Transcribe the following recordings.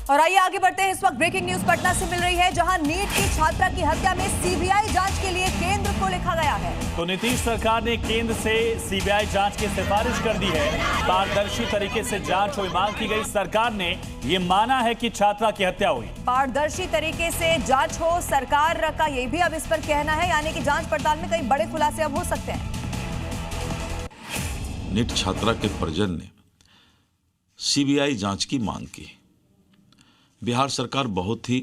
और आइए आगे बढ़ते हैं। इस वक्त ब्रेकिंग न्यूज पटना से मिल रही है, जहां नीट की छात्रा की हत्या में सीबीआई जांच के लिए केंद्र को लिखा गया है। तो नीतीश सरकार ने केंद्र से सीबीआई जांच की सिफारिश कर दी है। पारदर्शी तरीके से जांच हो मांग की गई। सरकार ने ये माना है कि छात्रा की हत्या हुई। पारदर्शी तरीके से जांच हो, सरकार का ये भी अब इस पर कहना है, यानी कि जांच पड़ताल में कई बड़े खुलासे अब हो सकते हैं। नीट छात्रा के परिजन ने सीबीआई जांच की मांग की। बिहार सरकार बहुत ही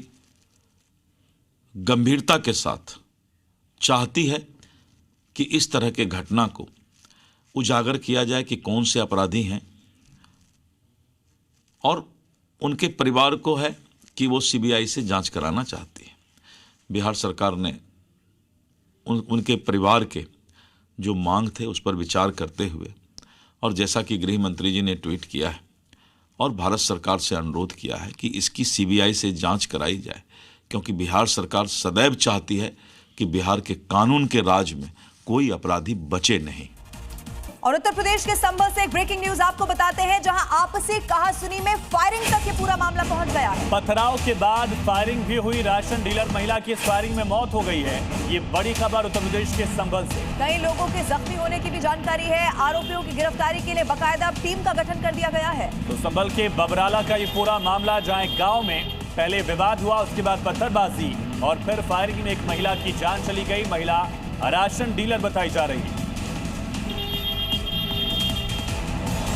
गंभीरता के साथ चाहती है कि इस तरह के घटना को उजागर किया जाए कि कौन से अपराधी हैं, और उनके परिवार को है कि वो सीबीआई से जांच कराना चाहती है। बिहार सरकार ने उनके परिवार के जो मांग थे उस पर विचार करते हुए, और जैसा कि गृह मंत्री जी ने ट्वीट किया है और भारत सरकार से अनुरोध किया है कि इसकी सीबीआई से जांच कराई जाए, क्योंकि बिहार सरकार सदैव चाहती है कि बिहार के कानून के राज में कोई अपराधी बचे नहीं। और उत्तर प्रदेश के संभल से एक ब्रेकिंग न्यूज आपको बताते हैं, जहां आपसी कहासुनी में फायरिंग तक ये पूरा मामला पहुंच गया है। पथराव के बाद फायरिंग भी हुई। राशन डीलर महिला की इस फायरिंग में मौत हो गई है। ये बड़ी खबर उत्तर प्रदेश के संभल से। कई लोगों के जख्मी होने की भी जानकारी है। आरोपियों की गिरफ्तारी के लिए बाकायदा टीम का गठन कर दिया गया है। तो संभल के बबराला का ये पूरा मामला, जहाँ एक गाँव में पहले विवाद हुआ, उसके बाद पत्थरबाजी और फिर फायरिंग में एक महिला की जान चली गई। महिला राशन डीलर बताई जा रही है।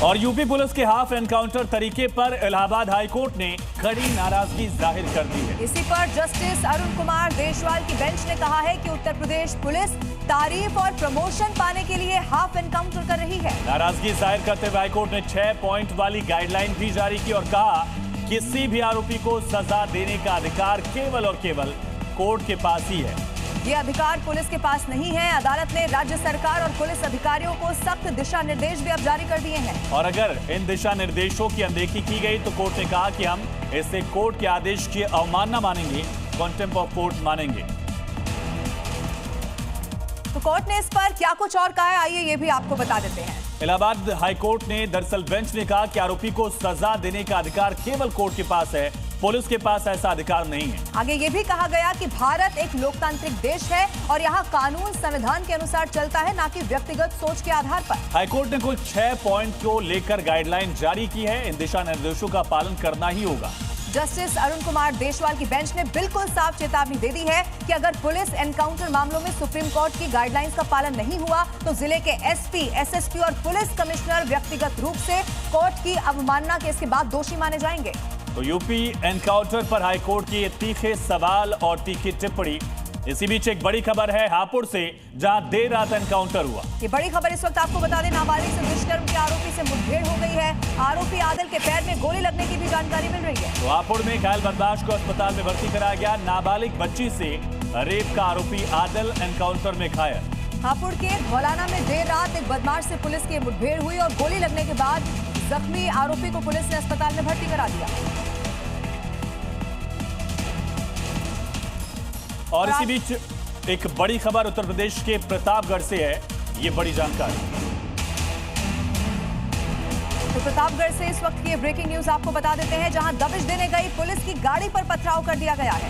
और यूपी पुलिस के हाफ एनकाउंटर तरीके पर इलाहाबाद हाईकोर्ट ने कड़ी नाराजगी जाहिर कर दी है। इसी पर जस्टिस अरुण कुमार देशवाल की बेंच ने कहा है कि उत्तर प्रदेश पुलिस तारीफ और प्रमोशन पाने के लिए हाफ एनकाउंटर कर रही है। नाराजगी जाहिर करते हुए हाईकोर्ट ने 6 पॉइंट वाली गाइडलाइन भी जारी की और कहा किसी भी आरोपी को सजा देने का अधिकार केवल और केवल कोर्ट के पास ही है। ये अधिकार पुलिस के पास नहीं है। अदालत ने राज्य सरकार और पुलिस अधिकारियों को सख्त दिशा निर्देश भी अब जारी कर दिए हैं। और अगर इन दिशा निर्देशों की अनदेखी की गई तो कोर्ट ने कहा कि हम इसे कोर्ट के आदेश की अवमानना मानेंगे, कॉन्टेम्प्ट ऑफ कोर्ट मानेंगे। तो कोर्ट ने इस पर क्या कुछ और कहा है, आइए ये भी आपको बता देते हैं। इलाहाबाद हाईकोर्ट ने दरअसल बेंच ने कहा कि आरोपी को सजा देने का अधिकार केवल कोर्ट के पास है, पुलिस के पास ऐसा अधिकार नहीं है। आगे ये भी कहा गया कि भारत एक लोकतांत्रिक देश है और यहाँ कानून संविधान के अनुसार चलता है, ना कि व्यक्तिगत सोच के आधार पर। हाईकोर्ट ने कुल 6 पॉइंट को लेकर गाइडलाइन जारी की है। इन दिशा निर्देशों का पालन करना ही होगा। जस्टिस अरुण कुमार देशवाल की बेंच ने बिल्कुल साफ चेतावनी दे दी है कि अगर पुलिस एनकाउंटर मामलों में सुप्रीम कोर्ट की गाइडलाइंस का पालन नहीं हुआ तो जिले के एसपी, एसएसपी और पुलिस कमिश्नर व्यक्तिगत रूप से कोर्ट की अवमानना के इसके बाद दोषी माने जाएंगे। तो यूपी एनकाउंटर पर हाईकोर्ट की तीखे सवाल और तीखी टिप्पणी। इसी बीच एक बड़ी खबर है हापुड़ से, जहां देर रात एनकाउंटर हुआ। ये बड़ी खबर इस वक्त आपको बता दें, नाबालिग से दुष्कर्म के आरोपी से मुठभेड़ हो गई है। आरोपी आदिल के पैर में गोली लगने की भी जानकारी मिल रही है। तो हापुड़ में घायल बदमाश को अस्पताल में भर्ती कराया गया। नाबालिग बच्ची से रेप का आरोपी आदिल एनकाउंटर में घायल। हापुड़ के धौलाना में देर रात एक बदमाश से पुलिस की मुठभेड़ हुई और गोली लगने के बाद जख्मी आरोपी को पुलिस ने अस्पताल में भर्ती करा दिया। और इसी बीच एक बड़ी खबर उत्तर प्रदेश के प्रतापगढ़ से है, ये बड़ी जानकारी। तो प्रतापगढ़ से इस वक्त की ब्रेकिंग न्यूज आपको बता देते हैं, जहां दबिश देने गई पुलिस की गाड़ी पर पथराव कर दिया गया है।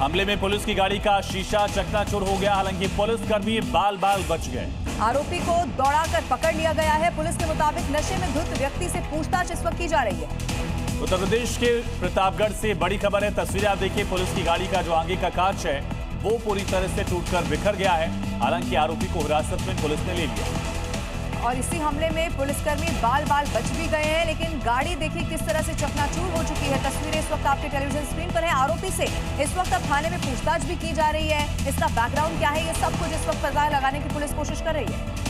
हमले में पुलिस की गाड़ी का शीशा चकनाचूर हो गया, हालांकि पुलिसकर्मी बाल बाल बच गए। आरोपी को दौड़ाकर पकड़ लिया गया है। पुलिस के मुताबिक नशे में धुत व्यक्ति से पूछताछ इस वक्त की जा रही है। उत्तर प्रदेश के प्रतापगढ़ से बड़ी खबर है। तस्वीरें आप देखिए, पुलिस की गाड़ी का जो आगे का कांच है वो पूरी तरह से टूटकर बिखर गया है। हालांकि आरोपी को हिरासत में पुलिस ने ले लिया। और इसी हमले में पुलिसकर्मी बाल बाल बच भी गए हैं, लेकिन गाड़ी देखिए किस तरह से चकनाचूर हो चुकी है। तस्वीरें इस वक्त आपके टेलीविजन स्क्रीन पर है। आरोपी से इस वक्त अब थाने में पूछताछ भी की जा रही है। इसका बैकग्राउंड क्या है, ये सब कुछ इस वक्त पता लगाने की पुलिस कोशिश कर रही है।